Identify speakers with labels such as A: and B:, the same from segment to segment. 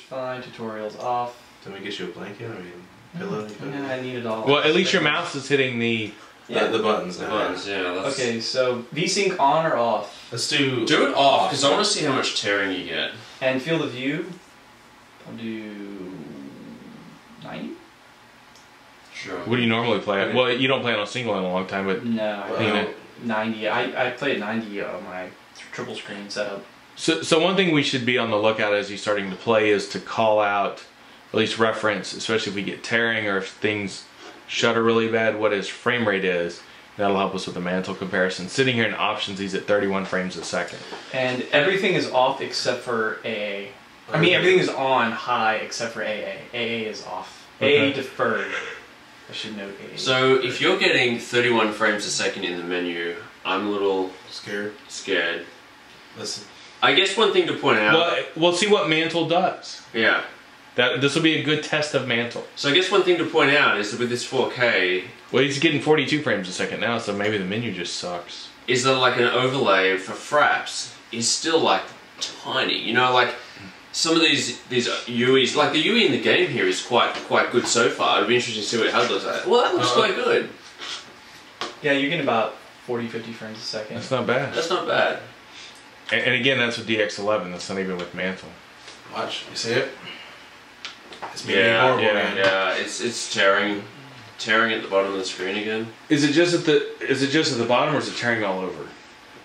A: fine. Tutorials off.
B: Can we get you a blanket? I mean, pillow?
A: Yeah, I need it all.
C: Well, at least your mouse is hitting the
B: buttons.
D: The buttons, yeah.
A: Okay, so VSync on or off?
B: Let's do
D: it off, because I want to see how much tearing you get.
A: And field of view, I'll do 90?
D: Sure.
C: What do you normally play at? Well, you don't play on a single in a long time, but...
A: No, I
C: you know.
A: don't. 90. I play at 90 on my triple screen setup.
C: So one thing we should be on the lookout as you're starting to play is to call out, at least reference, especially if we get tearing or if things shutter really bad, what his frame rate is. That'll help us with the Mantle comparison. Sitting here in options, he's at 31 frames a second.
A: And everything is off except for AA. I mean, everything is on high except for AA. AA is off.
C: Okay.
A: AA deferred. I should note AA.
D: So if you're getting 31 frames a second in the menu, I'm a little
B: scared. Listen.
D: I guess one thing to point out...
C: Well, we'll see what Mantle does.
D: Yeah.
C: This will be a good test of Mantle.
D: So I guess one thing to point out is that with this 4K...
C: Well, he's getting 42 frames a second now, so maybe the menu just sucks.
D: Is that like an overlay for fraps is still like tiny. You know, like some of these UEs, like the UE in the game here is quite good so far. It'd be interesting to see what HUD looks like. Well, that looks quite good.
A: Yeah, you're getting about 40-50 frames a second.
C: That's not bad.
D: That's not bad.
C: And again, that's with DX11. That's not even with Mantle.
B: Watch, you see it? It's
D: horrible,
B: man.
D: Yeah, it's tearing at the bottom of the screen again.
C: Is it just at the bottom, or is it tearing all over?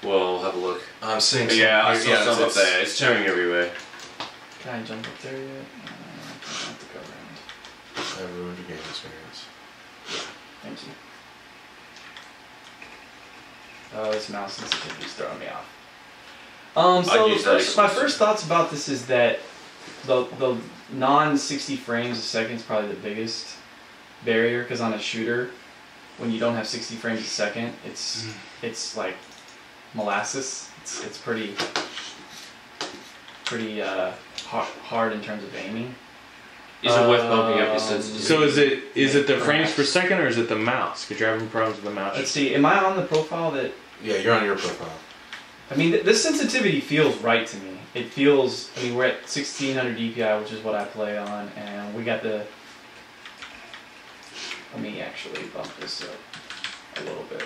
D: Well, have a look.
B: I'm seeing.
D: Yeah, I saw some up there. It's tearing everywhere.
A: Can I jump up there yet? I have to go around.
B: I ruined your game experience.
A: Yeah, thank you. Oh, this mouse sensitivity is throwing me off. So my first thoughts about this is that the non-60 frames a second is probably the biggest barrier, because on a shooter, when you don't have 60 frames a second, it's like molasses. It's pretty hard in terms of aiming.
D: Is it worth bumping up your sensitivity?
C: So is it the frames per second, or is it the mouse? Because you're having problems with the mouse.
A: Let's see. Am I on the profile that?
B: Yeah, you're on your profile.
A: I mean, this sensitivity feels right to me. It feels. I mean, we're at 1600 DPI, which is what I play on, and we got the. Let me actually bump this up a little bit.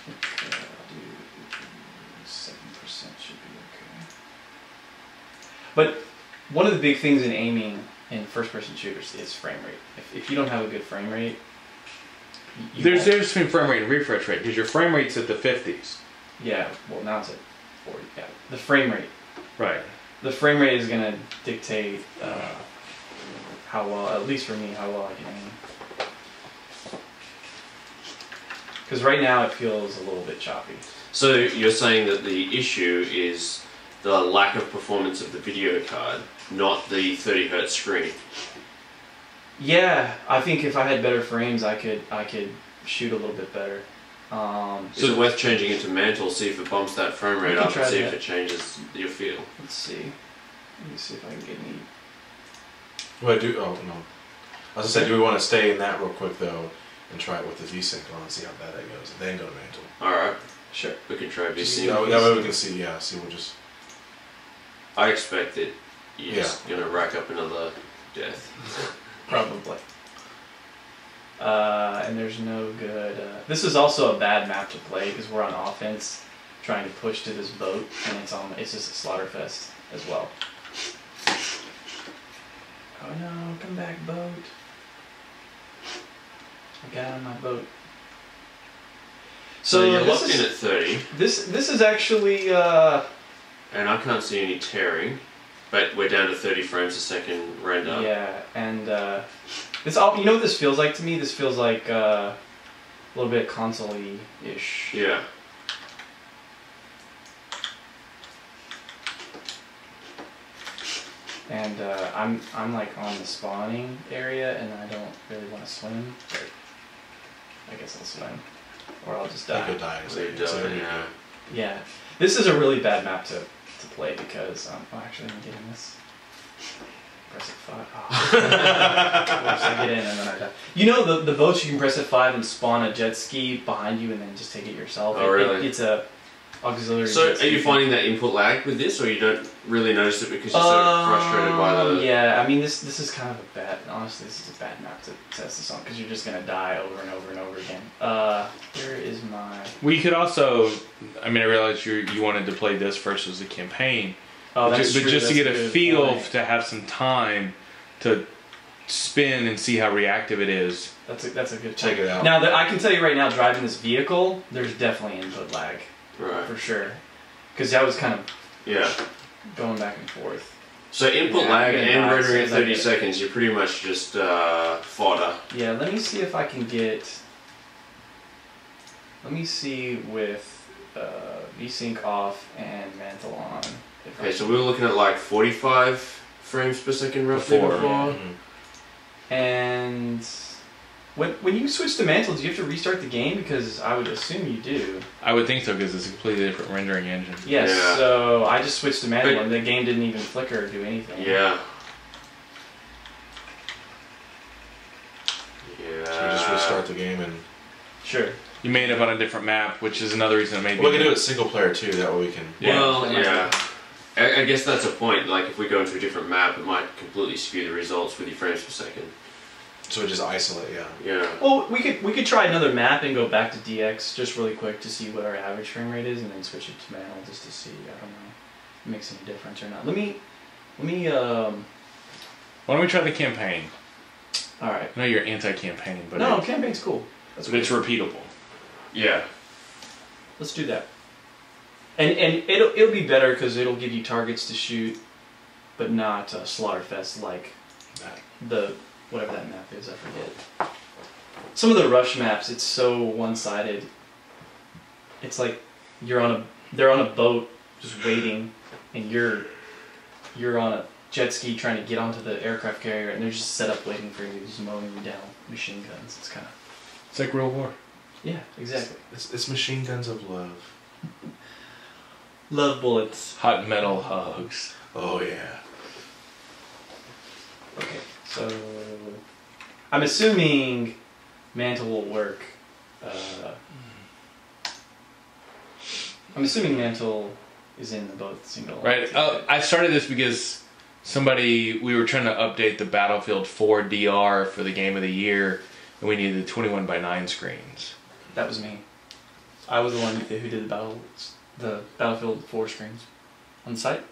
A: Okay, I'll do 7% should be okay. But one of the big things in aiming in first-person shooters is frame rate. If you don't have a good frame rate,
C: there's a difference between frame rate and refresh rate, because your frame rate's at the 50s.
A: Yeah, well now it's at 40. Yeah, the frame rate.
C: Right.
A: The frame rate is going to dictate how well, at least for me, how well I can aim. Because right now it feels a little bit choppy.
D: So you're saying that the issue is the lack of performance of the video card, not the 30 Hz screen.
A: Yeah, I think if I had better frames, I could shoot a little bit better.
D: Is it worth changing it to Mantle, see if it bumps that frame rate up, and see if it changes your feel?
A: Let's see. Let me see if I can get any.
B: Well, oh no. I was gonna say, do we want to stay in that real quick though, and try it with the VSync on and see how bad that goes, and then go to Mantle.
D: All right.
A: Sure.
D: We can try VSync.
B: That way we can see. Yeah, see. We'll just.
D: I expect that you're just gonna rack up another death.
A: Probably. And there's no good. This is also a bad map to play because we're on offense, trying to push to this boat, and it's just a slaughter fest as well. Oh no! Come back, boat! I got on my boat.
D: So you're locked in at 30.
A: This is actually.
D: And I can't see any tearing, but we're down to 30 frames a second render.
A: Yeah, and this all. You know what this feels like to me? This feels like a little bit console-y-ish.
D: Yeah.
A: And I'm like on the spawning area, and I don't really want to swim. But I guess I'll swim, or I'll just die.
B: I could die.
D: Yeah.
A: Yeah, this is a really bad map to play because oh, actually I'm getting this. Press it 5. Oh. Of course I get in and then I die. You know the boats you can press it 5 and spawn a jet ski behind you and then just take it yourself.
D: Oh really?
A: It's a auxiliary.
D: So, are you finding that input lag with this, or you don't really notice it because you're so frustrated by the?
A: Yeah, I mean this is kind of a bad. Honestly, this is a bad map to test this on because you're just gonna die over and over and over again. Where is my?
C: We could also. I mean, I realize you wanted to play this versus the campaign.
A: Oh, that's
C: but
A: true.
C: just
A: That's
C: to get
A: a
C: a
A: good
C: feel
A: point.
C: to have some time to spin and see how reactive it is.
A: That's a good point.
B: Check it out.
A: Now, I can tell you right now, driving this vehicle, there's definitely input lag.
D: Right.
A: For sure. Because that was kind of
D: Yeah.
A: going back and forth.
D: So input
A: Yeah,
D: lag
A: I'm gonna
D: and
A: die as
D: rendering
A: soon
D: at
A: as I
D: 30
A: get it.
D: seconds, you're pretty much just fodder.
A: Yeah, let me see if I can get... Let me see with VSync off and Mantle on. If I
D: Okay, so we were looking at like 45 frames per second roughly
C: Before.
D: before.
A: And when you switch to Mantle, do you have to restart the game? Because I would assume you do.
C: I would think so because it's a completely different rendering engine.
A: Yes,
D: Yeah.
A: so I just switched to Mantle
D: But-
A: and the game didn't even flicker or do anything.
D: Yeah.
B: So you just restart the game and
A: Sure.
C: You may end up on a different map, which is another reason it may be.
B: we can do it single player too. That way we can.
D: Well,
A: Yeah.
D: yeah. I guess that's a point. Like, if we go into a different map, it might completely skew the results with your frames per second.
B: So we just isolate. Yeah.
D: Yeah.
A: Well, we could try another map and go back to DX just really quick to see what our average frame rate is, and then switch it to Mantle just to see. I don't know if it makes any difference or not. Let me.
C: Why don't we try the campaign?
A: All right.
C: I know you're anti-campaign, but
A: No, campaign's cool. That's
C: but it's repeatable.
D: Yeah.
A: Let's do that. And it'll be better because it'll give you targets to shoot, but not Slaughterfest like the whatever that map is. I forget. Some of the rush maps, it's so one-sided. It's like they're on a boat just waiting, and you're on a jet ski trying to get onto the aircraft carrier, and they're just set up waiting for you, just mowing you down, machine guns. It's kind of
C: It's like real war.
A: yeah, exactly.
B: It's machine guns of love.
A: Love bullets.
C: Hot metal hugs.
B: Oh yeah.
A: Okay, so I'm assuming Mantle will work. I'm assuming Mantle is in the both single.
C: Right. I started this because we were trying to update the Battlefield 4 DR for the Game of the Year, and we needed 21:9 screens.
A: That was me. I was the one who did the Battlefield 4 screens on the site.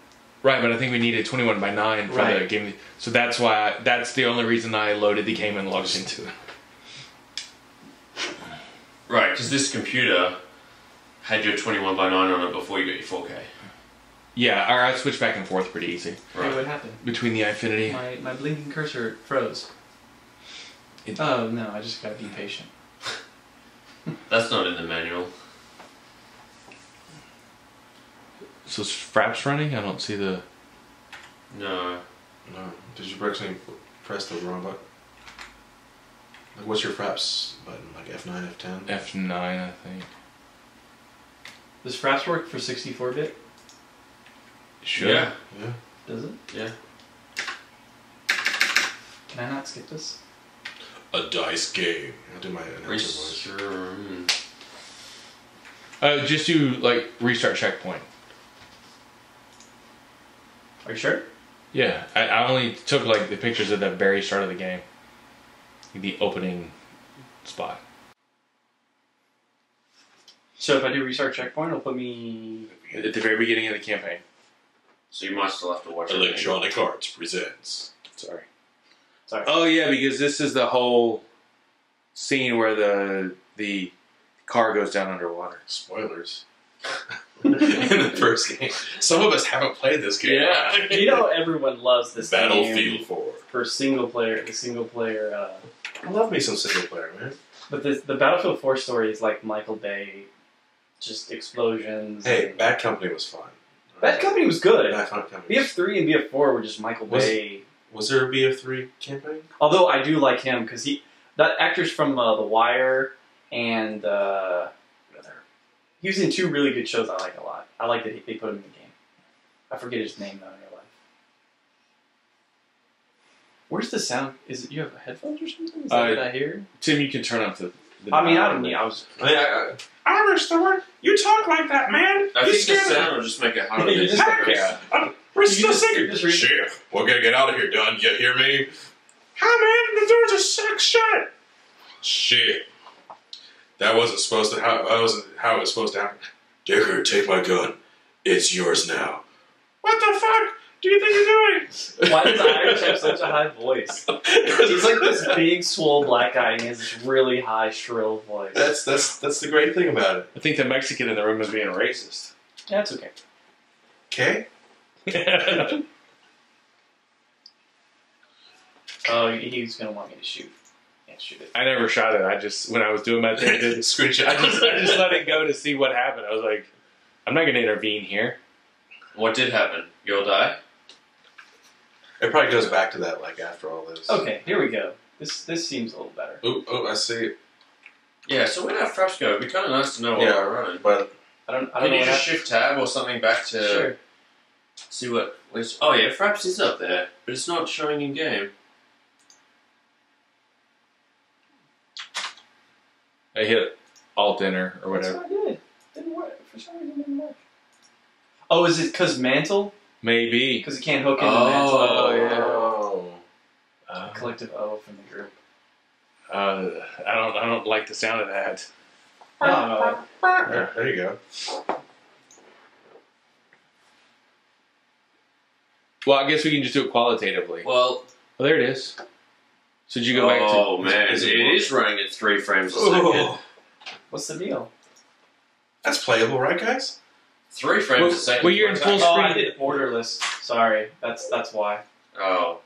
C: Right, but I think we needed 21:9 for the
A: Right.
C: game. So that's that's the only reason I loaded the game and logged into it.
D: Right, because this computer had your 21:9 on it before you got your 4K.
C: Yeah, or I switched back and forth pretty easy
A: Hey, what happened?
C: between the Infinity.
A: My blinking cursor froze. Oh no, I just gotta be patient.
D: That's not in the manual.
C: So is Fraps running? I don't see the.
D: No.
B: No. Did you actually press the wrong button? Like, what's your Fraps button? Like F9, F10?
C: F9, I think.
A: Does Fraps work for 64-bit?
C: Sure.
D: Yeah.
B: Yeah.
A: Does it?
D: Yeah.
A: Can I not skip this?
B: A dice game. I'll do my announcer voice.
C: Just do restart checkpoint.
A: Are you sure?
C: Yeah, I only took the pictures at the very start of the game, the opening spot.
A: So if I do restart checkpoint, it'll put me.
C: At the very beginning of the campaign.
D: So you might still have to watch it.
B: Electronic Arts presents.
C: Sorry.
A: Sorry.
C: Oh yeah, because this is the whole scene where the car goes down underwater.
B: Spoilers. In the first game. Some of us haven't played this game.
D: Yeah.
A: You know everyone loves this
B: Battlefield
A: game
B: 4.
A: for single player. The single player.
B: I love me some single player, man.
A: But the Battlefield 4 story is like Michael Bay, just explosions.
B: Hey,
A: and-
B: Bad Company was fun.
A: Bad Company was good.
B: Bad Company.
A: BF3 and BF4 were just Michael Bay.
B: Was there a BF3 campaign?
A: Although I do like him because that actor's from The Wire and he was in two really good shows I like a lot. I like that they put him in the game. I forget his name though in real life. Where's the sound? Is it you have headphones or something? Is that what I hear?
C: Tim, you can turn up
A: I mean, I don't need.
B: Irish Thor, you talk like that, man.
D: I think the sound will just make it harder.
A: You just-
B: We're still
A: just-
B: singing.
A: just read it.
B: Shit, we're gonna get out of here, Dunn. You hear me? Hi, man. The door just sucks shut. Shit. That wasn't supposed to. That wasn't how it was supposed to happen. Dicker, take my gun. It's yours now. What the fuck do you think you're doing?
A: Why does Irish have such a high voice? He's like this big, swole black guy, and he has this really high, shrill voice.
B: That's the great thing about it.
C: I think the Mexican in the room is being racist.
A: That's okay.
B: Okay.
A: Oh, he's gonna want me to shoot. Can't shoot it.
C: I never shot it. I just, when I was doing my thing, I just let it go to see what happened. I was like, I'm not going to intervene here.
D: What did happen? You'll die?
B: It probably goes back to that, like, after all this.
A: Okay, here we go. This seems a little better.
B: Oh, I see it.
D: Yeah, so where'd our fraps go? It'd be kind of nice to know what we're running.
B: But
A: I don't
D: Can
A: know
D: you
A: what
D: just
A: happened.
D: shift tab or something back to
A: Sure.
D: see what... Oh yeah, fraps is up there, but it's not showing in game.
C: I hit Alt Enter or whatever.
A: That's what I did. Didn't work. For some reason, it didn't work. Oh, is it because Mantle?
C: Maybe.
A: Because it can't hook into Mantle.
B: oh,
A: Collective O from the group.
C: I don't like the sound of that.
A: No.
B: yeah, there you go.
C: Well, I guess we can just do it qualitatively.
D: Well,
C: Well, there it is. So did you go back to...
D: oh man, it is running at 3 frames a second.
B: Oh,
A: What's the deal?
B: that's playable, right, guys?
D: 3 frames a second.
C: well, you're in full
A: Oh, I
C: screen.
A: did borderless. Sorry, that's why
D: Oh,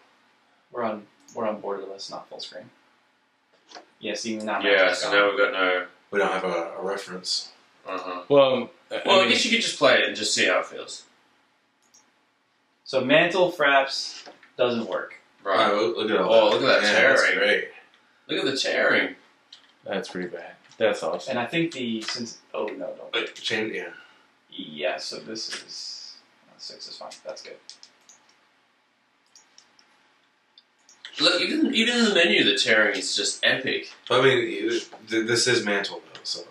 A: we're on borderless, not full screen. Yeah, see now.
D: yeah. So now we've got no.
B: We don't have a reference.
C: Well,
D: Well, I guess you could just play it and just see how it feels.
A: So Mantle fraps doesn't work.
D: Right.
B: Oh, look at all
D: Oh, look at that
B: That's
D: tearing.
B: great.
D: Look at the tearing.
C: that's pretty bad. That's awesome.
A: And I think oh no, don't.
B: Wait, change, yeah.
A: Yeah, so this is 6 is fine. That's good.
D: Look, even in the menu, the tearing is just epic.
B: I mean, this is Mantle, though, so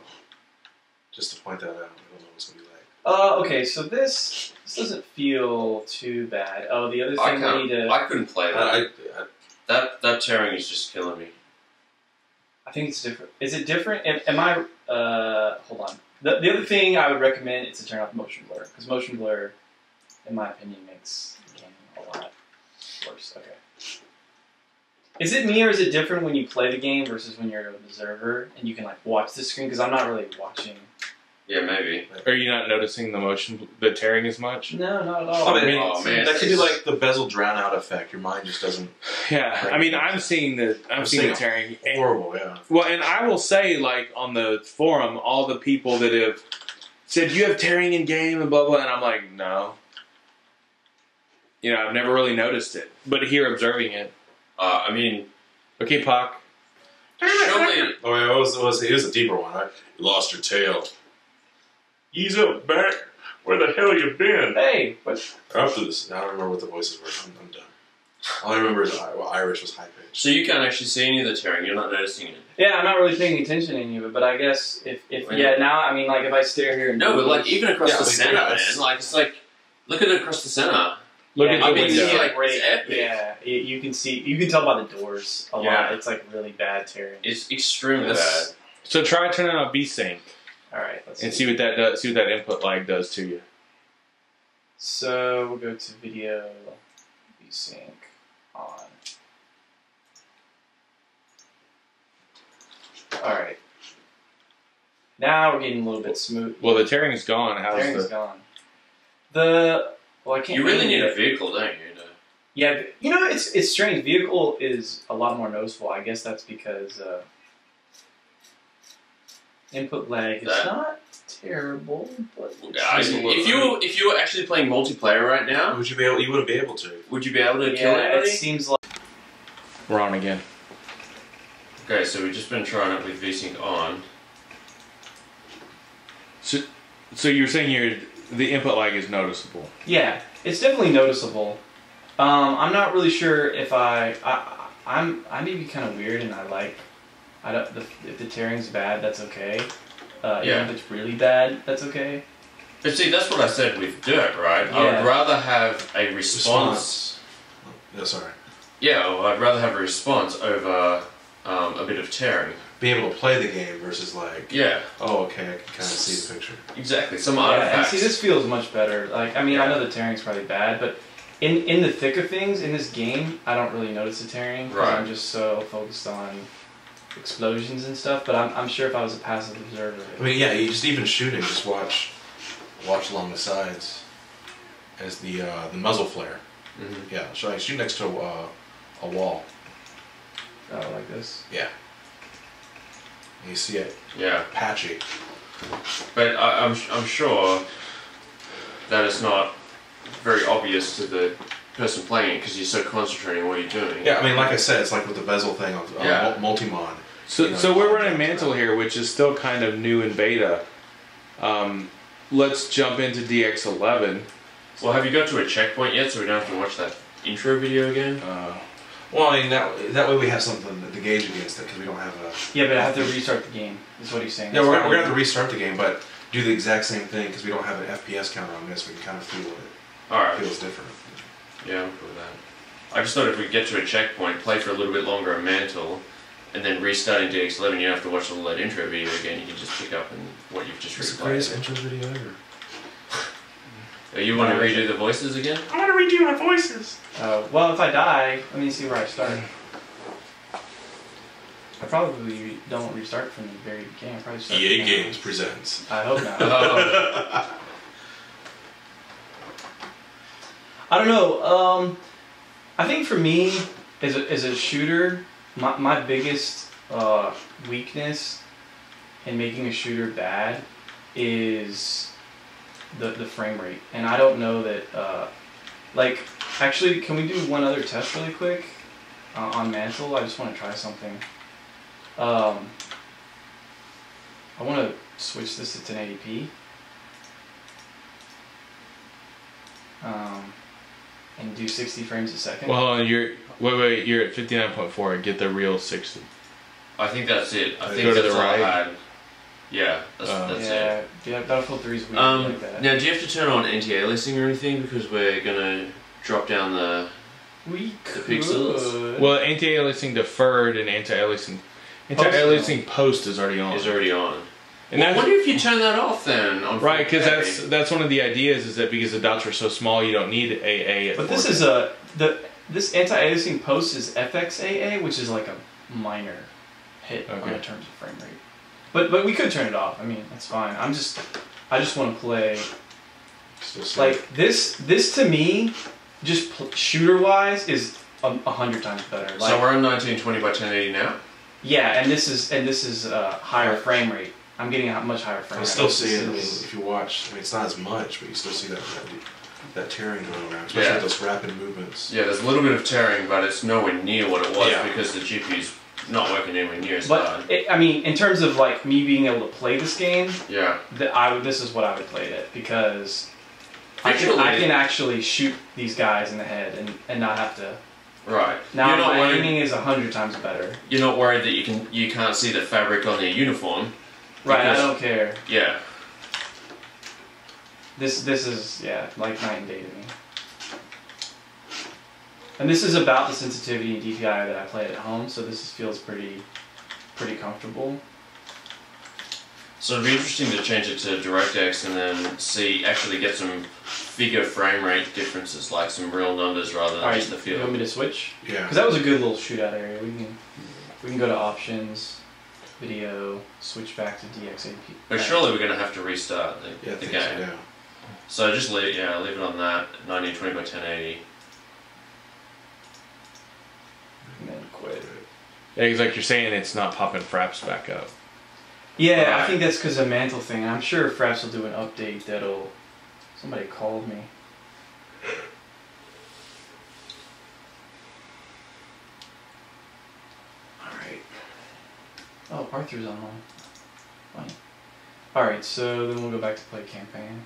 B: just to point that out, I don't know what's going to be like.
A: Okay, so this doesn't feel too bad. Oh, the other
D: I
A: thing we need to.
D: I couldn't play that.
B: I,
D: That tearing is just killing me.
A: I think it's different. Is it different? Am I? Hold on. The other thing I would recommend is to turn off motion blur, because motion blur, in my opinion, makes the game a lot worse. Okay. Is it me or is it different when you play the game versus when you're an observer and you can like watch the screen? Because I'm not really watching.
D: Yeah, maybe.
C: Are you not noticing the tearing as much?
A: No, not at all.
B: I mean,
D: Oh, man.
B: that could be like the bezel drown out effect. Your mind just doesn't.
C: Yeah, I mean, I'm seeing the tearing.
B: Horrible, yeah.
C: Well, and I will say, like, on the forum, all the people that have said, you have tearing in game and blah, blah, and I'm like, no. You know, I've never really noticed it. But here, observing it.
D: I mean,
C: Okay, Pac.
D: surely.
B: Oh, yeah, it was a deeper one, right? You lost your tail. Ease up, back. Where the hell you been?
A: Hey, but
B: After this, I don't remember what the voices were. I'm done. All I remember is Irish was high pitched.
D: So you can't actually see any of the tearing. You're not noticing it.
A: yeah, I'm not really paying attention to any of it. But I guess if now I mean like if I stare here and
D: No, but like even across
B: Yeah,
D: the
B: I mean,
D: center,
B: yeah,
D: man.
B: it's-
D: Like it's like, look at it across the center.
C: Look
A: yeah,
C: at the
D: I mean,
C: window.
D: it's like-
A: right,
D: it's epic.
A: yeah, you can see, you can tell by the doors a
D: Yeah.
A: lot. It's like really bad tearing.
D: It's extremely
B: That's-
D: bad.
C: So try turning on VSync
A: All right, let's
C: and see what that does. See what that input lag does to you.
A: So we'll go to video, VSync on. All right. Now we're getting a little bit smooth.
C: Well, the tearing's gone.
A: Tearing's
C: How's
A: gone. Well, I can't.
D: You really
A: name
D: need
A: it.
D: a vehicle, don't you?
A: Yeah, you know it's strange. Vehicle is a lot more noticeable. I guess that's because input lag is
D: That-
A: not terrible, but
D: If you were actually playing multiplayer right now,
B: Would you be able? You wouldn't be able to.
D: would you be able to kill
A: yeah, it
D: anybody?
A: seems like.
C: We're on again.
D: Okay, so we've just been trying it with VSync on.
C: So you're saying the input lag is noticeable.
A: Yeah, it's definitely noticeable. I'm not really sure if I may be kind of weird and I like if the tearing's bad, that's okay.
D: Yeah.
A: Even if it's really bad, that's okay.
D: But see, that's what I said with dirt, right?
A: Yeah.
D: I would rather have a response.
B: No, sorry.
D: Yeah, well, I'd rather have a response over a bit of tearing.
B: Be able to play the game versus like.
D: Yeah.
B: Oh, okay. I can kind of see the picture.
D: Exactly. Some
A: Yeah, and
D: artifacts.
A: see, this feels much better. Like, I mean, I know the tearing's probably bad, but in the thick of things in this game, I don't really notice the tearing because
D: Right.
A: I'm just so focused on explosions and stuff. But I'm sure if I was a passive observer,
B: I mean, yeah. You just even shooting, just watch along the sides as the muzzle flare.
D: Mm-hmm.
B: Yeah. So I shoot next to a wall.
A: like this.
B: Yeah. And you see it
D: Yeah.
B: patchy.
D: But I'm sure that it's not very obvious to the person playing it because you're so concentrating on what you're doing.
B: Yeah, I mean, like I said, it's like with the bezel thing of
D: Yeah.
B: Multimon.
C: So,
B: You know,
C: so we're running
B: yeah.
C: Mantle here, which is still kind of new in beta. Let's jump into DX11.
D: Well, have you got to a checkpoint yet so we don't have to watch that intro video again?
B: Well, I mean, that way we have something to gauge against it because we don't have a.
A: Yeah, but I have to restart the game. Is what he's saying.
B: Yeah,
A: That's
B: we're
A: why
B: gonna have to restart the game, but do the exact same thing because we don't have an FPS counter on this. We can kind of feel it.
D: Alright.
B: Feels different.
D: Yeah, I'm cool with that. I just thought if we get to a checkpoint, play for a little bit longer on Mantle, and then restart in DX11, you don't have to watch all that intro video again. You can just pick up and what you've just
B: It's the greatest
D: replayed.
B: intro video ever.
D: You want to redo the voices again?
B: I want to redo my voices.
A: Well, if I die, let me see where I start. I probably don't restart from the very beginning. I probably start.
B: EA
A: from-
B: Games presents.
A: I hope not.
D: Oh,
A: I don't know. I think for me, as a shooter, my biggest weakness in making a shooter bad is the frame rate, and I don't know that. Like, actually, can we do one other test really quick on Mantle? I just want to try something. I want to switch this to 1080p. And do 60 frames a second.
C: Well, hold on, wait, you're at 59.4. Get the real 60.
D: I think that's it. I think
C: Go to
D: that's
C: the
D: all I
C: right.
D: had. Yeah, that's it.
A: Yeah, Battlefield 3 is weird like that.
D: Now, do you have to turn on anti-aliasing or anything because we're gonna drop down the
A: We could.
D: pixels?
C: Well, anti-aliasing deferred and anti-aliasing post is already on.
D: is already on.
C: And
D: Well, I
C: that's
D: wonder if you turn that off then. On
C: right, because
D: 4K.
C: that's one of the ideas is that because the dots are so small, you don't need AA. At
A: But this
C: 4K.
A: is this anti-aliasing post is FXAA, which is like a minor hit on
C: Okay.
A: the terms of frame rate. But we could turn it off. I mean, that's fine. I just want to play.
B: Still see
A: Like this to me, just shooter wise, is 100 times better. Like,
D: So we're on 1920 by 1080 now.
A: yeah, and this is higher frame rate. I'm getting a much higher frame
B: I
A: rate.
B: still
A: This
B: see it. I mean,
A: is-
B: if you watch, I mean, it's not as much, but you still see that tearing going around, especially
D: Yeah.
B: with those rapid movements.
D: Yeah, there's a little bit of tearing, but it's nowhere near what it was
B: Yeah.
D: because the GPU's not working anywhere near as
A: But
D: hard.
A: I mean, in terms of like me being able to play this game,
D: Yeah.
A: this is what I would play it at because I
D: Visually-
A: can actually shoot these guys in the head and not have to.
D: Right.
A: Now
D: you're not
A: my
D: worried.
A: aiming is 100 times better.
D: You're not worried that you can't see the fabric on their uniform.
A: Right, I
D: Because-
A: don't care.
D: Yeah.
A: This is like night and day to me. And this is about the sensitivity and DPI that I play at home, so this feels pretty comfortable.
D: So it'd be interesting to change it to DirectX and then actually get some bigger frame rate differences, like some real numbers rather than
A: All right,
D: just the
A: you want me
D: feel.
A: to switch?
B: Yeah.
A: Because that was a good little shootout area. We can go to options, video, switch back to DX80p.
D: But surely we're going to have to restart
B: Yeah, I
D: the
B: think
D: game.
B: so, yeah.
D: So just leave it on that 1920 by 1080.
A: And then quit.
C: Yeah, because like you're saying, it's not popping fraps back up.
A: Yeah, I
D: Right.
A: think that's because of Mantle thing. I'm sure Fraps will do an update that'll. Somebody called me. Alright. Oh, Arthur's online. Funny. Alright, so then we'll go back to play campaign.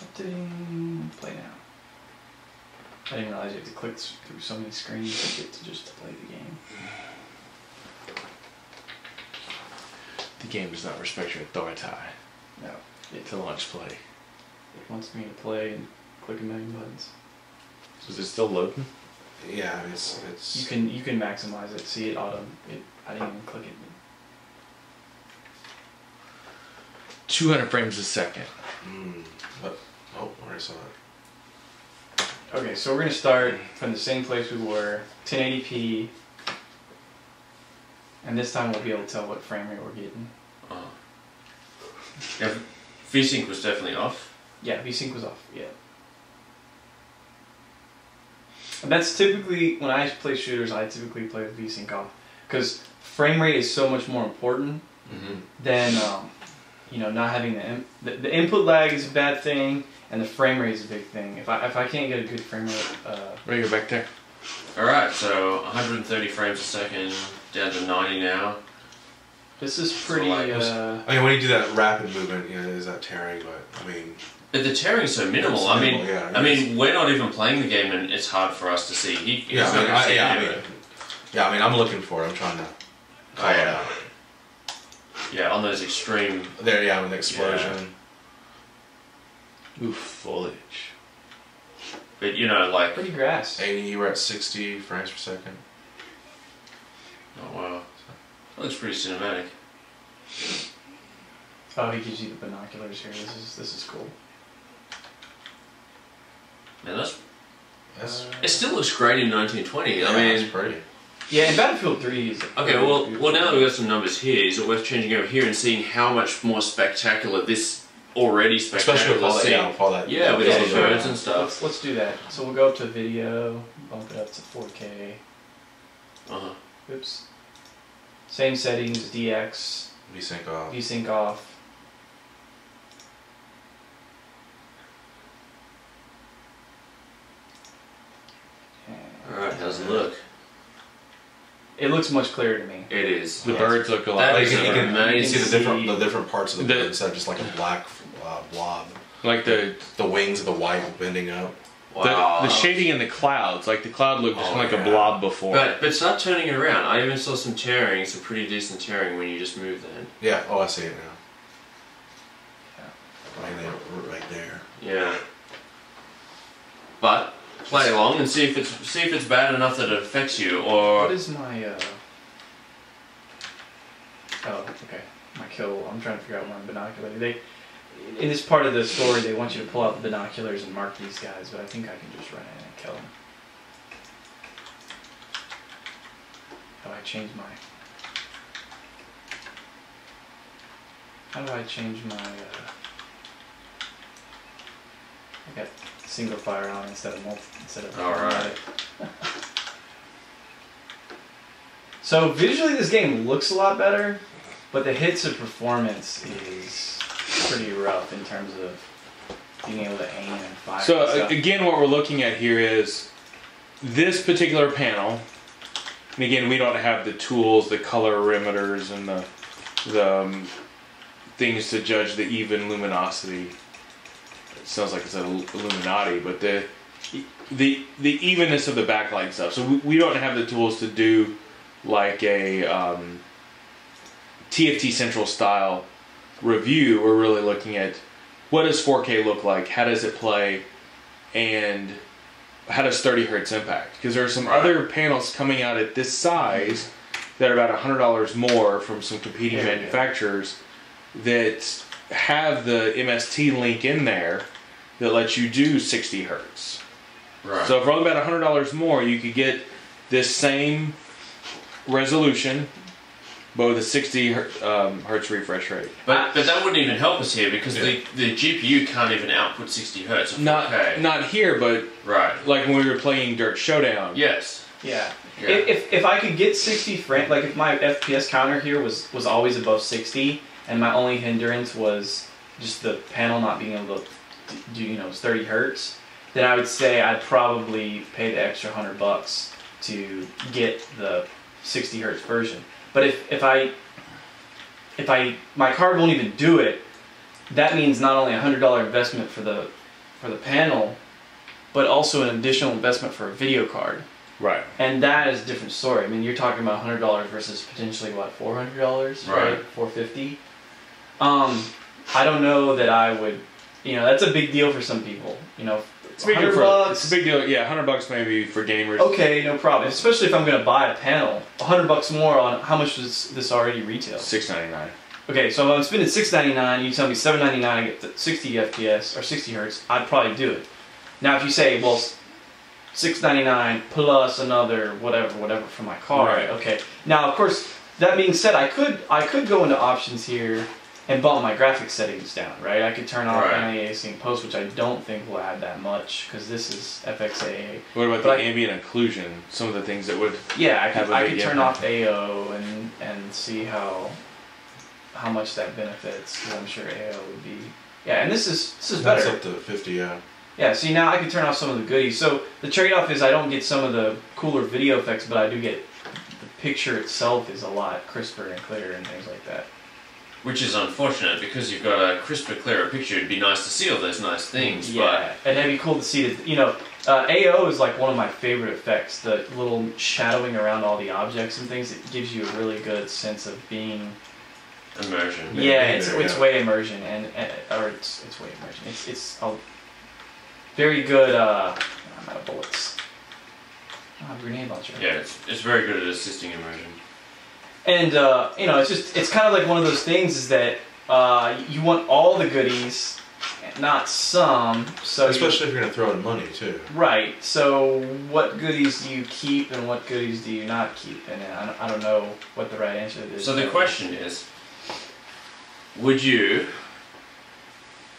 A: Updating. Play now. I didn't realize you have to click through so many screens to get to just play the game.
C: The game does not respect your authority
A: No.
C: to launch play.
A: It wants me to play and click a million buttons.
C: Is it still loading?
B: Yeah, I mean, it's.
A: You can maximize it. See it auto. I didn't even click it.
C: 200 frames a second.
B: But, oh, I already saw it.
A: Okay, so we're gonna start from the same place we were, 1080p, and this time we'll be able to tell what frame rate we're getting.
D: Yeah, VSync was definitely off.
A: Yeah, VSync was off. Yeah. And that's typically when I play shooters. I typically play with VSync off because frame rate is so much more important than not having the input lag is a bad thing, and the frame rate is a big thing. If I can't get a good frame rate,
C: Ready to go back there?
D: Alright, so 130 frames a second, down to 90 now.
A: this is pretty.
B: I mean, when you do that rapid movement, is that tearing? But I mean.
D: But the tearing's so minimal.
B: It's minimal, yeah,
D: I mean, we're not even playing the game, and it's hard for us to see.
B: I mean, I'm looking for it. I'm trying to call it out.
D: Yeah, on those extreme.
B: There, yeah, with the explosion.
C: Yeah. Oof, foliage.
D: But like.
A: pretty grass.
B: 80, you were at 60 frames per second.
D: Oh wow, that looks pretty cinematic.
A: Oh, he gives you the binoculars here. This is cool.
D: Man,
B: That's.
D: it still looks great in 1920.
B: Yeah,
D: I mean,
B: it's pretty.
A: Yeah, in Battlefield 3 is.
D: Okay, well, now that we've got some numbers here, is it worth changing over here and seeing how much more spectacular this already spectacular
B: Especially with all that,
D: scene?
B: with all that.
D: Yeah, with
A: Yeah,
D: all the
A: sure.
D: birds and stuff.
A: Let's do that. So we'll go up to video, bump it up to 4K. Oops. Same settings, DX,
B: VSync off.
A: VSync off.
D: Alright, how's it look?
A: It looks much clearer to me.
D: It is.
C: The birds look a lot.
D: That
B: Like,
D: is
B: you can
D: amazing.
B: see the different parts of the
C: The-
B: bird instead of just like a black blob.
C: Like the
B: wings of the white bending up.
D: Wow.
C: the shading in the clouds. Like the cloud looked just like a blob before.
D: But start turning it around. I even saw some tearing, some pretty decent tearing when you just moved then.
B: Yeah. Oh, I see it now. Right there.
D: Yeah. But play along and see if it's bad enough that it affects you, or
A: What is my Oh, okay. My kill. I'm trying to figure out my binocular. In this part of the story, they want you to pull out the binoculars and mark these guys, but I think I can just run in and kill them. How do I change my? How do I change my? I got single fire on instead of
D: All right.
A: automatic. So visually, this game looks a lot better, but the hits of performance is pretty rough in terms of being able to aim and fire.
C: So
A: and stuff.
C: again, what we're looking at here is this particular panel. And again, we don't have the tools, the colorimeters, and the things to judge the even luminosity. It sounds like it's an Illuminati, but the evenness of the backlight stuff. So we don't have the tools to do like a TFT Central style review. We're really looking at what does 4K look like, how does it play, and how does 30 hertz impact? Because there are some other panels coming out at this size that are about $100 more from some competing manufacturers that have the MST link in there that lets you do 60 hertz.
D: right.
C: So for only about $100 more, you could get this same resolution, but with a 60 hertz refresh rate.
D: But that wouldn't even help us here because the GPU can't even output 60 hertz.
C: Not here, but
D: right.
C: like when we were playing Dirt Showdown.
D: Yes.
A: Yeah.
D: Yeah.
A: If I could get 60 frames, like if my FPS counter here was always above 60, and my only hindrance was just the panel not being able to do 30 hertz, then I would say I'd probably pay the extra $100 to get the 60 hertz version. But if my card won't even do it, that means not only $100 investment for the panel, but also an additional investment for a video card.
C: Right.
A: And that is a different story. I mean, you're talking about $100 versus potentially what, $400, right? $450. I don't know that I would. You know, that's a big deal for some people. You know,
C: it's a big deal.
A: $100.
C: It's a big deal. Yeah, $100 maybe for gamers.
A: Okay, no problem. Especially if I'm going to buy a panel, $100 more on how much does this already retail?
C: $699.
A: Okay, so if I'm spending $699, you tell me $799, I get the 60 FPS or 60 hertz. I'd probably do it. Now, if you say, well, $699 plus another whatever for my card.
C: Right.
A: Okay. Now, of course, that being said, I could go into options here and bump my graphics settings down, right? I could turn off anti-aliasing post, which I don't think will add that much because this is FXAA.
C: What about the ambient occlusion? Some of the things that would
A: I could turn off AO and see how much that benefits. Because I'm sure AO would be and this is better.
B: That's up to 50, yeah.
A: Yeah, see now I can turn off some of the goodies. So the trade-off is I don't get some of the cooler video effects, but I do get the picture itself is a lot crisper and clearer and things like that.
D: Which is unfortunate because you've got a crisper, clearer picture. It'd be nice to see all those nice things.
A: Yeah, and it'd be cool to see that. You know, AO is like one of my favorite effects. The little shadowing around all the objects and things. It gives you a really good sense of being
D: immersion.
A: Yeah, it's way immersion or it's way immersion. It's a very good. I'm out of bullets. Oh, grenade launcher.
D: Yeah, it's very good at assisting immersion.
A: And you know, it's kind of like one of those things is that you want all the goodies, not some. So
B: especially if you're gonna throw in money too.
A: Right. So what goodies do you keep and what goodies do you not keep? And I don't know what the right answer is.
D: So the question is, would you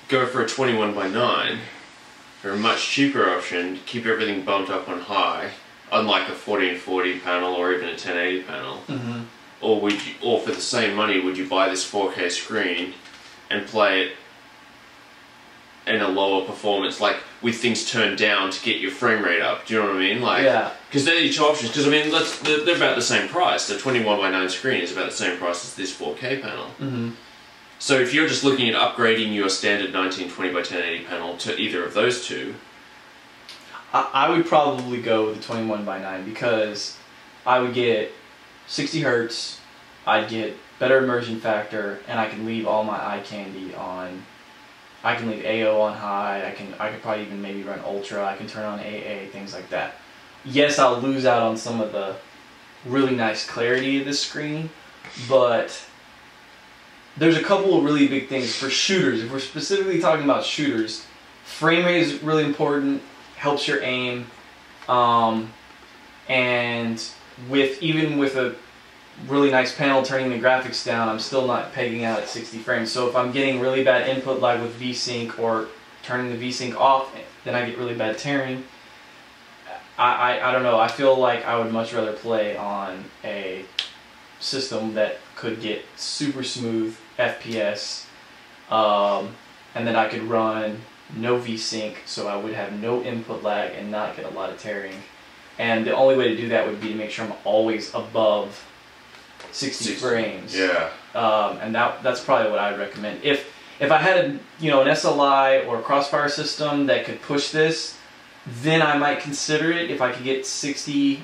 D: go for a 21:9 for a much cheaper option, keep everything bumped up on high, unlike a 1440 panel or even a 1080 panel?
A: Mm-hmm.
D: Or for the same money, would you buy this 4K screen and play it in a lower performance, like with things turned down to get your frame rate up? Do you know what I mean? Like,
A: yeah.
D: Because they're each options. Because I mean, they're about the same price. The 21:9 screen is about the same price as this 4K panel.
A: Mm-hmm.
D: So if you're just looking at upgrading your standard 1920x1080 panel to either of those two,
A: I would probably go with the 21:9 because I would get 60 hertz, I'd get better immersion factor, and I can leave all my eye candy on. I can leave AO on high. I could probably even maybe run ultra. I can turn on AA, things like that. Yes, I'll lose out on some of the really nice clarity of this screen, but there's a couple of really big things for shooters. If we're specifically talking about shooters, frame rate is really important. Helps your aim, and even with a really nice panel turning the graphics down, I'm still not pegging out at 60 frames. So if I'm getting really bad input lag with VSync or turning the VSync off, then I get really bad tearing. I don't know. I feel like I would much rather play on a system that could get super smooth FPS, and then I could run no VSync, so I would have no input lag and not get a lot of tearing. And the only way to do that would be to make sure I'm always above 60 frames.
D: Yeah.
A: And that's probably what I'd recommend. If I had an SLI or a Crossfire system that could push this, then I might consider it if I could get 60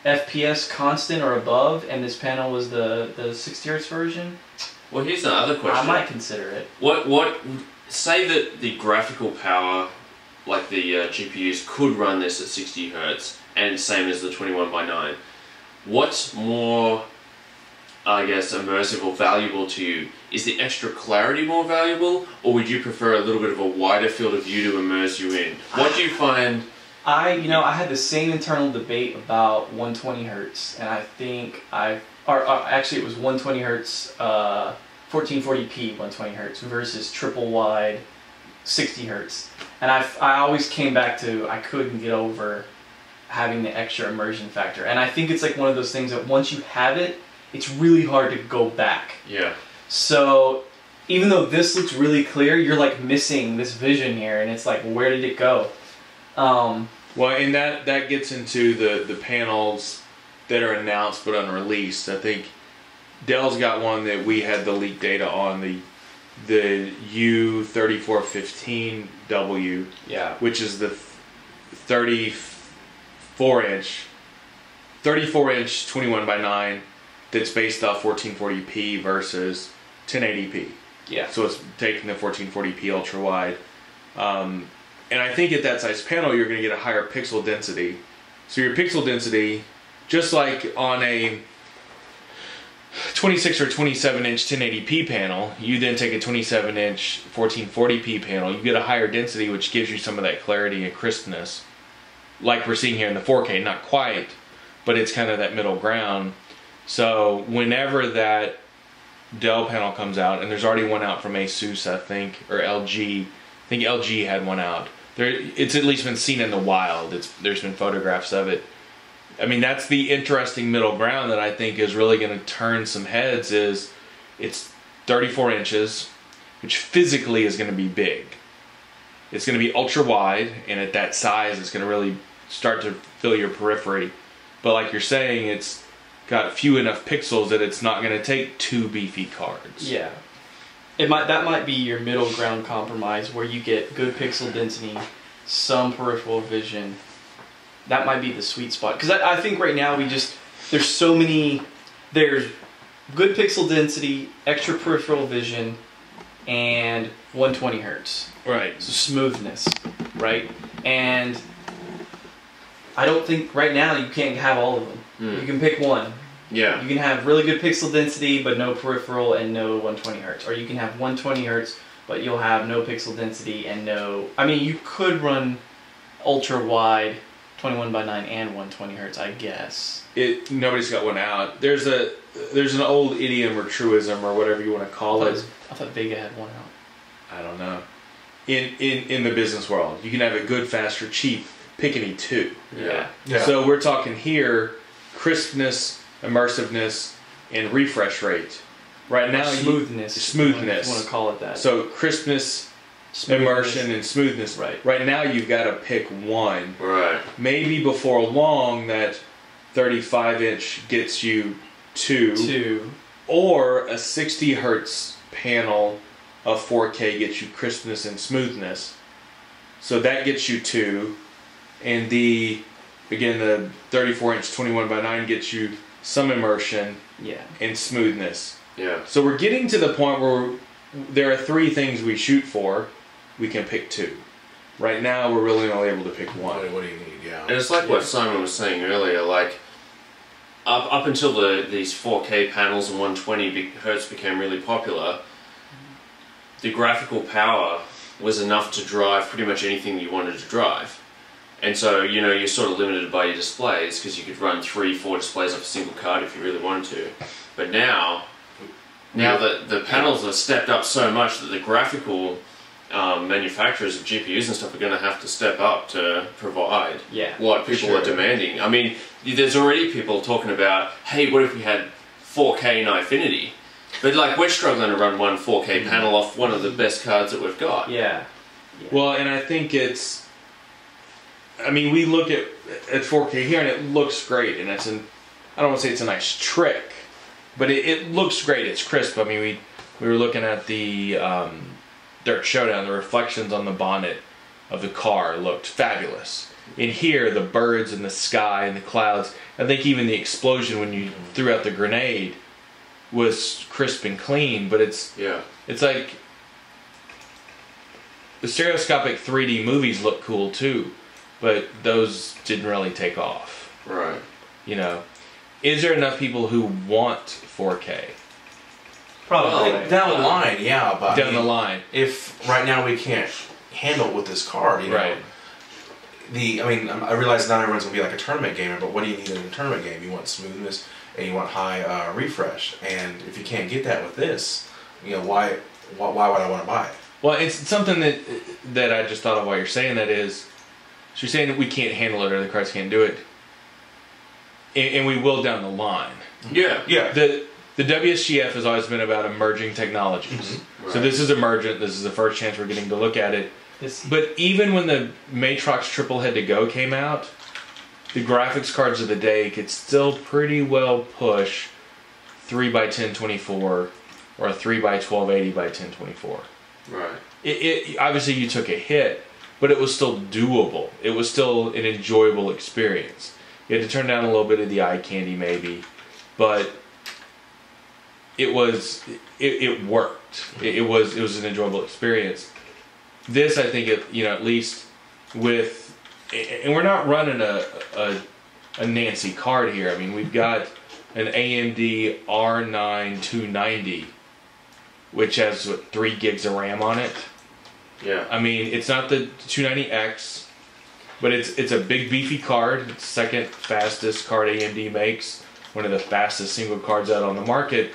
A: FPS constant or above, and this panel was the 60 Hz version.
D: Well, here's another question.
A: I might consider it.
D: What? Say that the graphical power, like the GPUs, could run this at 60 Hz, and same as the 21:9. What's more, I guess, immersive or valuable to you? Is the extra clarity more valuable, or would you prefer a little bit of a wider field of view to immerse you in? What do you find?
A: I had the same internal debate about 120 Hz, and I think actually it was 120 Hz, 1440p 120 Hz versus triple wide 60 Hz, and I always came back to I couldn't get over having the extra immersion factor, and I think it's like one of those things that once you have it, it's really hard to go back.
D: Yeah.
A: So even though this looks really clear, you're like missing this vision here, and it's like, where did it go?
C: Well, and that gets into the panels that are announced but unreleased. I think Dell's got one that we had the leaked data on, the U3415W,
A: yeah,
C: which is the 34-inch 21:9 that's based off 1440p versus 1080p.
A: Yeah.
C: So it's taking the 1440p ultra wide. And I think at that size panel, you're going to get a higher pixel density. So your pixel density, just like on a 26 or 27 inch 1080p panel, you then take a 27 inch 1440p panel, you get a higher density, which gives you some of that clarity and crispness, like we're seeing here in the 4K. Not quite, but it's kind of that middle ground. So whenever that Dell panel comes out, and there's already one out from Asus, I think, or LG. I think LG had one out. It's at least been seen in the wild. There's been photographs of it. I mean, that's the interesting middle ground that I think is really going to turn some heads. Is it's 34 inches, which physically is going to be big. It's going to be ultra wide, and at that size, it's going to really start to fill your periphery. But like you're saying, it's got few enough pixels that it's not going to take two beefy cards.
A: Yeah. That might be your middle ground compromise where you get good pixel density, some peripheral vision. That might be the sweet spot. Because I think right now there's so many, there's good pixel density, extra peripheral vision, and 120 hertz.
C: Right.
A: So smoothness, right? And I don't think right now you can't have all of them. You can pick one.
D: Yeah.
A: You can have really good pixel density, but no peripheral and no 120 hertz. Or you can have 120 hertz, but you'll have no pixel density and no... I mean, you could run ultra wide 21:9 and 120 hertz, I guess.
C: Nobody's got one out. There's an old idiom or truism or whatever you want to call it.
A: I thought Vega had one out.
C: I don't know. In the business world, you can have a good, fast, or cheap. Pick any two.
A: Yeah.
C: So we're talking here crispness, immersiveness, and refresh rate. Right now,
A: smoothness.
C: Smoothness.
A: If you want to call it that.
C: So crispness, immersion, and smoothness.
A: Right.
C: Right now, you've got to pick one.
D: Right.
C: Maybe before long, that 35-inch gets you two. Or a 60 hertz panel of 4K gets you crispness and smoothness. So that gets you two. And the 34-inch 21:9 gets you some immersion and smoothness.
D: Yeah.
C: So we're getting to the point where there are three things we shoot for. We can pick two. Right now, we're really only able to pick one.
B: What do you need? Yeah.
D: And it's like what Simon was saying earlier, like up until these 4K panels and 120 hertz became really popular, the graphical power was enough to drive pretty much anything you wanted to drive. And so, you know, you're sort of limited by your displays because you could run 3-4 displays off a single card if you really wanted to. But now that the panels have stepped up so much that the graphical manufacturers of GPUs and stuff are going to have to step up to provide what people are demanding. I mean, there's already people talking about, hey, what if we had 4K in Infinity? But like, we're struggling to run one 4K panel off one of the best cards that we've got.
A: Yeah.
C: Well, and I think I mean, we look at 4K here and it looks great, and I don't want to say it's a nice trick, but it looks great. It's crisp. I mean, we were looking at the Dirt Showdown. The reflections on the bonnet of the car looked fabulous. In here, the birds and the sky and the clouds, I think even the explosion when you threw out the grenade was crisp and clean, but it's like the stereoscopic 3D movies look cool too. But those didn't really take off.
D: Right.
C: You know, is there enough people who want 4K?
A: Probably.
B: Well, down the line, yeah, but
C: down the line.
B: If right now we can't handle it with this card, you know.
C: Right.
B: I realize not everyone's gonna be like a tournament gamer, but what do you need in a tournament game? You want smoothness and you want high refresh, and if you can't get that with this, you know, why would I want to buy it?
C: Well, it's something that I just thought of while you're saying that is. So you're saying that we can't handle it or the cards can't do it, and we will down the line.
D: Yeah.
C: The WSGF has always been about emerging technologies. Right. So this is emergent. This is the first chance we're getting to look at it. But even when the Matrox Triple Head to Go came out, the graphics cards of the day could still pretty well push 3x1024 or a 3x1280 by 1024.
D: Right.
C: It obviously you took a hit. but it was still doable. It was still an enjoyable experience. You had to turn down a little bit of the eye candy maybe, but it worked. It was an enjoyable experience. This, I think, at least with, and we're not running a Nancy card here. I mean, we've got an AMD R9 290, which has 3 gigs of RAM on it.
D: Yeah.
C: I mean, it's not the 290X, but it's a big beefy card. It's the second fastest card AMD makes. One of the fastest single cards out on the market,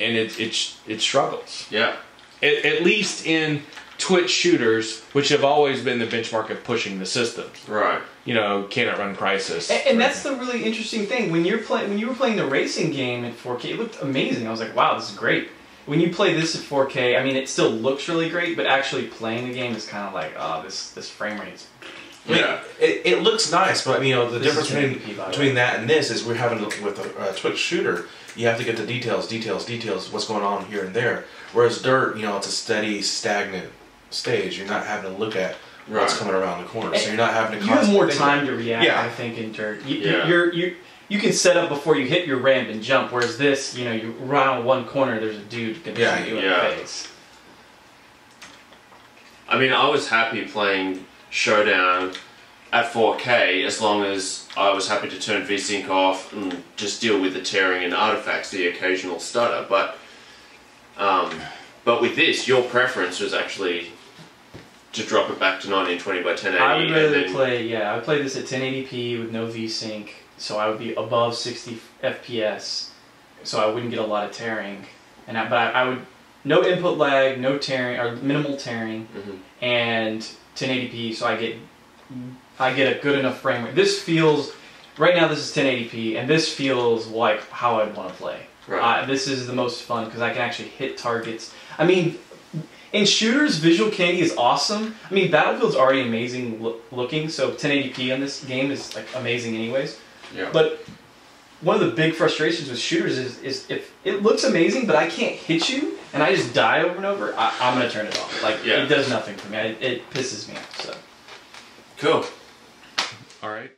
C: and it struggles.
D: Yeah.
C: At least in Twitch shooters, which have always been the benchmark of pushing the systems.
D: Right.
C: You know, can it run Crysis?
A: And that's the really interesting thing. When you were playing the racing game at 4K, it looked amazing. I was like, wow, this is great. When you play this at 4K, I mean, it still looks really great, but actually playing the game is kind of like, oh, this frame rate is...
E: Yeah, it looks nice, but you know the difference between that and this is we're having with a Twitch shooter, you have to get the details, what's going on here and there. Whereas Dirt, you know, it's a steady, stagnant stage. You're not having to look at what's coming around the corner, so you're not having to.
A: You have more time to react, I think, in Dirt. You can set up before you hit your ramp and jump. Whereas this, you know, you run one corner, there's a dude gonna shoot you in the face.
D: I mean, I was happy playing Showdown at 4K as long as I was happy to turn VSync off and just deal with the tearing and artifacts, the occasional stutter. But with this, your preference was actually to drop it back to 1920 by 1080.
A: I would rather play, I would play this at 1080p with no VSync, so I would be above 60 FPS, so I wouldn't get a lot of tearing. But I would, no input lag, no tearing, or minimal tearing, and 1080p, so I get a good enough frame rate. This feels, right now this is 1080p, and this feels like how I'd want to play.
D: Right.
A: This is the most fun, because I can actually hit targets. I mean, in shooters, visual candy is awesome. I mean, Battlefield's already amazing looking, so 1080p on this game is like amazing anyways.
D: Yeah.
A: But one of the big frustrations with shooters is if it looks amazing, but I can't hit you, and I just die over and over, I'm going to turn it off. Like, it does nothing for me. It pisses me off, so.
D: Cool.
C: All right.